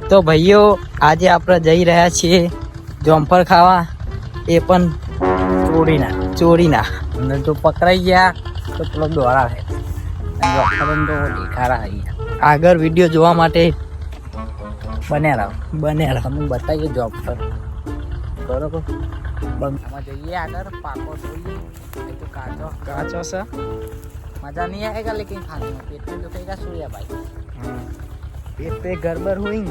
તો ભાઈઓ આજે આપણે જઈ રહ્યા છીએ જોમફળ ખાવા, એ પણ ચોરીના અને જો પકડાઈ ગયા તો પેલો દોરા છે જોમફળ તો દેખાડા અહીંયા. આગળ વિડીયો જોવા માટે બન્યા રહો તમને બતાવીએ જોમફળ બરોબર. આમાં જઈએ આગળ પાકો જોઈએ તો કાચો છે, मजा नहीं आएगा लेकिन खाने में पेट में दुखेगा सूर्या भाई. पेट पे गड़बड़ हुई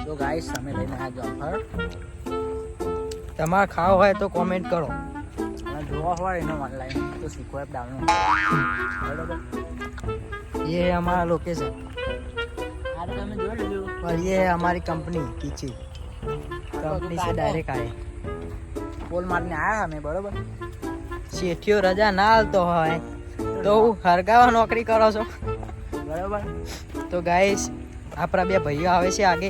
तो गाइस हमें लेना है जोमफળ. તમારે ખાવો હોય તો કોમેન્ટ કરો અને જોવા હોય એનો ઓનલાઈન તો શીખવા ડાઉનલોડ બરોબર. ये हमारा लोकेशन आज हमें जोड़ लो और ये हमारी कंपनी कीची कंपनी से डायरेक्ट आए बोल मारने आया हमें बरोबर. શેઠિયો રજા ના હાલતો હોય તો હરગાવા નોકરી કરો છો બરાબર. તો ગાઈસ આપણા બે ભાઈઓ આવે છે આગે.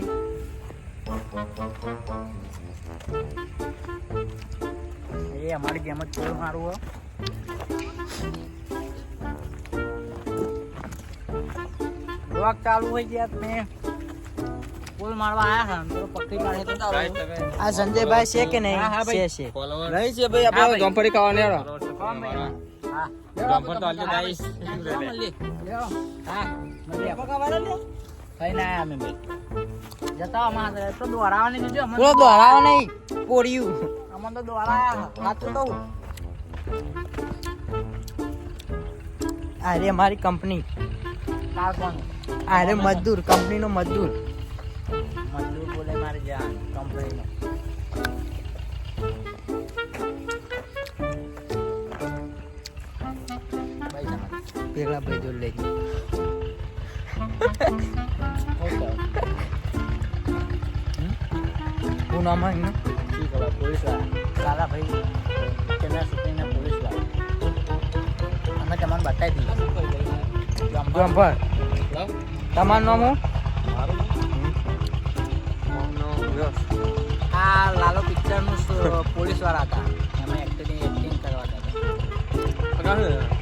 એ અમારી જેમ જ થોડું સારું હો. બ્લોગ ચાલુ હોય ગયા તમે પુલ મારવા આયા હતા તો પકડી કાઢે તો ચાલો. આ સંજયભાઈ છે કે નહીં? છે નહીં છે ભાઈ, આપણે જોમફળી ખાવા નેરો. હા જોમફળ તો આલ્યો ગાઈસ. હા મને પકાવાળો લે કઈ ના અમે ભાઈ જતા અમારે તો દોરાવાની દીધું અમને. તો દોરાવા નહીં પોર્યું અમને તો દોરાયા સાચું કહું. અરે મારી કંપની અરે મજદૂર કંપનીનો મજદૂર બોલે મારી જાન કંપનીનો. પેલા ભાઈ જોડ લઈ હું નામ એનું પોલીસ વાળા ભાઈ કેમેરા શૂટિંગના પોલીસ વાળા અમે તમને બતાવી દઈએ. જોમફળ તમારું નામ હું? આ લાલો પિક્ચરનું પોલીસ વાળા હતા, એમાં એક્ટિંગ કરવા હતા.